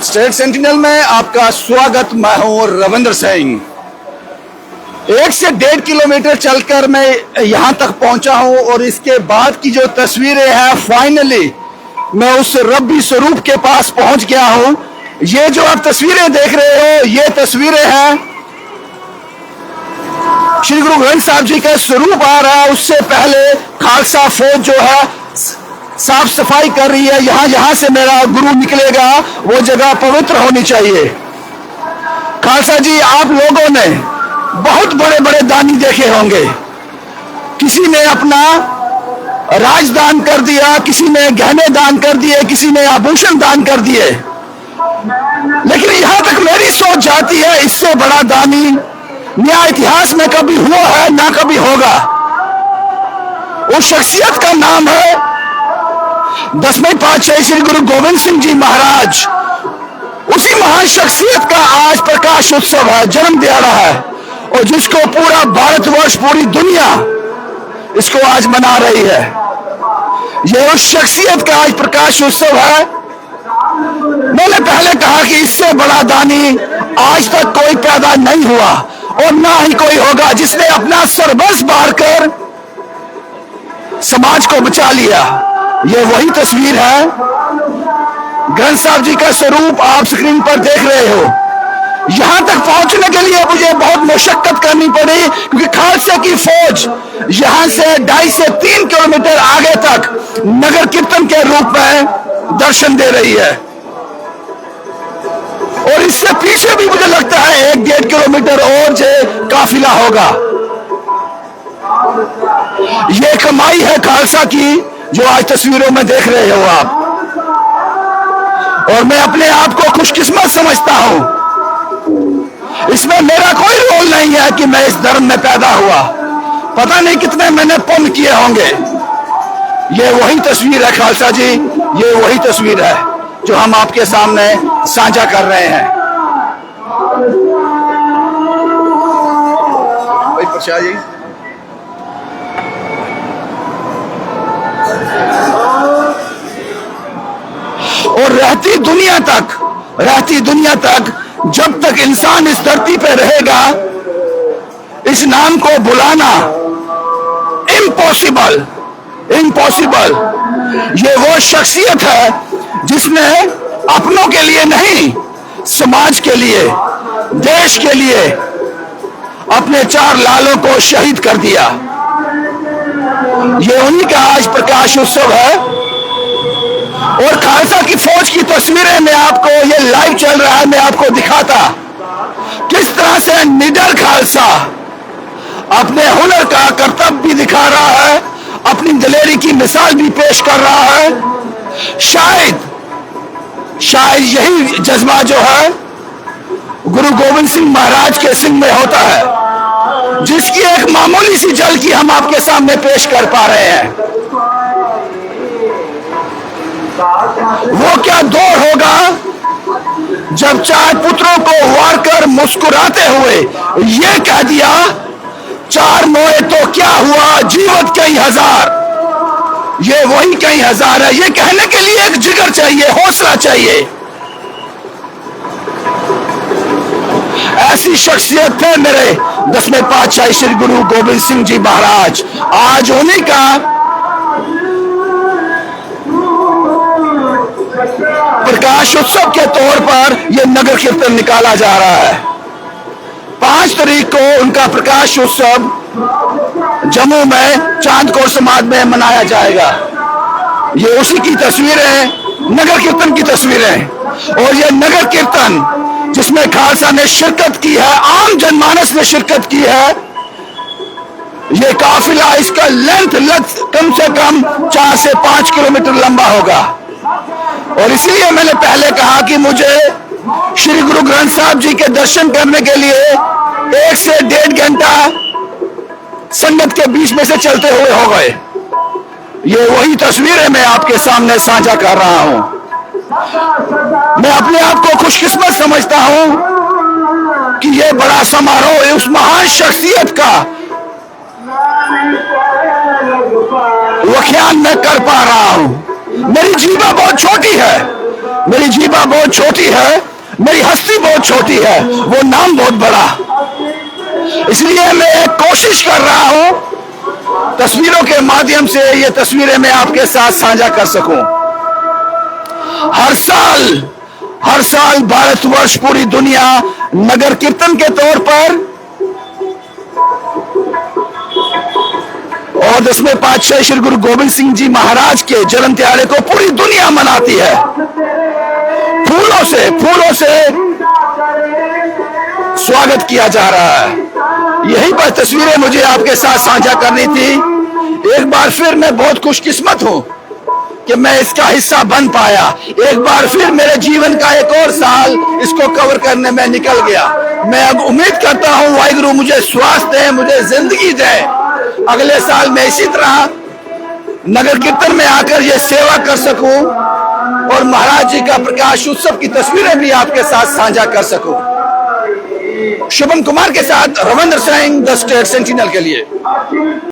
State sentinel में आपका स्वागत। मैं हूं रविंद्र सिंह। 1 से 1.5 किलोमीटर चलकर मैं यहां तक पहुंचा हूं और इसके बाद की जो तस्वीरें हैं, फाइनली मैं उस रब्बी स्वरूप के पास पहुंच गया हूं। ये जो आप तस्वीरें देख रहे हो, ये तस्वीरें हैं श्री गुरु ग्रंथ साहब जी का स्वरूप आ रहा है। उससे पहले खालसा फौज जो है साफ सफाई कर रही है। यहां से मेरा गुरु निकलेगा, वो जगह पवित्र होनी चाहिए। खालसा जी, आप लोगों ने बहुत बड़े बड़े दानी देखे होंगे। किसी ने अपना राजदान कर दिया, किसी ने गहने दान कर दिए, किसी ने आभूषण दान कर दिए, लेकिन यहां तक मेरी सोच जाती है, इससे बड़ा दानी न्याय इतिहास में कभी हुआ है ना कभी होगा। उस शख्सियत का नाम है 10वें पातशाही श्री गुरु गोविंद सिंह जी महाराज। उसी महान शख्सियत का आज प्रकाश उत्सव है, जन्म दिहाड़ा है, और जिसको पूरा भारतवर्ष, पूरी दुनिया इसको आज मना रही है। यह उस शख्सियत का आज प्रकाश उत्सव है। मैंने पहले कहा कि इससे बड़ा दानी आज तक कोई पैदा नहीं हुआ और ना ही कोई होगा, जिसने अपना सर्वस्व बार कर समाज को बचा लिया। ये वही तस्वीर है। ग्रंथ साहब जी का स्वरूप आप स्क्रीन पर देख रहे हो। यहां तक पहुंचने के लिए मुझे बहुत मशक्कत करनी पड़ी, क्योंकि खालसा की फौज यहां से 2.5 से 3 किलोमीटर आगे तक नगर कीर्तन के रूप में दर्शन दे रही है। और इससे पीछे भी मुझे लगता है 1-1.5 किलोमीटर और जो काफिला होगा। ये कमाई है खालसा की, जो आज तस्वीरों में देख रहे हो आप। और मैं अपने आप को खुशकिस्मत समझता हूं। इसमें मेरा कोई रोल नहीं है कि मैं इस धर्म में पैदा हुआ। पता नहीं कितने मैंने पुण्य किए होंगे। ये वही तस्वीर है खालसा जी, ये वही तस्वीर है जो हम आपके सामने साझा कर रहे हैं। भाई प्रसाद जी, और रहती दुनिया तक जब तक इंसान इस धरती पे रहेगा, इस नाम को भुलाना इम्पॉसिबल। ये वो शख्सियत है जिसने अपनों के लिए नहीं, समाज के लिए, देश के लिए अपने 4 लालों को शहीद कर दिया। ये उन्हीं का आज प्रकाश उत्सव है। और खालसा की फौज की तस्वीरें मैं आपको, ये लाइव चल रहा है, मैं आपको दिखाता किस तरह से निडर खालसा अपने हुनर का कर्तव्य भी दिखा रहा है, अपनी दिलेरी की मिसाल भी पेश कर रहा है। शायद यही जज्बा जो है गुरु गोविंद सिंह महाराज के सिंह में होता है, जिसकी एक मामूली सी झलकी हम आपके सामने पेश कर पा रहे हैं। वो क्या दौर होगा जब 4 पुत्रों को वार कर मुस्कुराते हुए ये कह दिया, 4 मोए तो क्या हुआ, जीवत कई हजार। ये वही कई हजार है। ये कहने के लिए एक जिगर चाहिए, हौसला चाहिए। ऐसी शख्सियत थे मेरे 10वें पातशाही श्री गुरु गोविंद सिंह जी महाराज। आज उन्हीं का प्रकाश उत्सव के तौर पर यह नगर कीर्तन निकाला जा रहा है। 5 तारीख को उनका प्रकाश उत्सव जम्मू में चांदकोर समाज में मनाया जाएगा। ये उसी की तस्वीरें, नगर कीर्तन की तस्वीरें। और ये नगर कीर्तन जिसमें खालसा ने शिरकत की है, आम जनमानस ने शिरकत की है। ये काफिला, इसका लेंथ कम से कम 4 से 5 किलोमीटर लंबा होगा। और इसलिए मैंने पहले कहा कि मुझे श्री गुरु ग्रंथ साहब जी के दर्शन करने के लिए 1 से 1.5 घंटा संगत के बीच में से चलते हुए हो गए। ये वही तस्वीरें मैं आपके सामने साझा कर रहा हूं। मैं अपने आप को खुशकिस्मत समझता हूं कि ये बड़ा समारोह उस महान शख्सियत का व्याख्यान मैं कर पा रहा हूं। मेरी जीवा बहुत छोटी है, मेरी जीवा जगह बहुत छोटी है, मेरी हस्ती बहुत छोटी है, वो नाम बहुत बड़ा। इसलिए मैं कोशिश कर रहा हूं तस्वीरों के माध्यम से ये तस्वीरें मैं आपके साथ साझा कर सकूं। हर साल भारतवर्ष, पूरी दुनिया नगर कीर्तन के तौर पर और 10वें पातशाही श्री गुरु गोविंद सिंह जी महाराज के जन्म दिहाड़े को पूरी दुनिया मनाती है। फूलों से स्वागत किया जा रहा है। यही पर तस्वीरें मुझे आपके साथ साझा करनी थी। एक बार फिर मैं बहुत खुशकिस्मत हूं कि मैं इसका हिस्सा बन पाया। एक बार फिर मेरे जीवन का एक और साल इसको कवर करने में निकल गया। मैं अब उम्मीद करता हूं वाहिगुरु मुझे स्वास्थ्य दे, मुझे जिंदगी दे, अगले साल मैं इसी तरह नगर कीर्तन में आकर ये सेवा कर सकूं और महाराज जी का प्रकाश उत्सव की तस्वीरें भी आपके साथ साझा कर सकूं। शुभम कुमार के साथ Ravindra Singh, the state sentinel के लिए।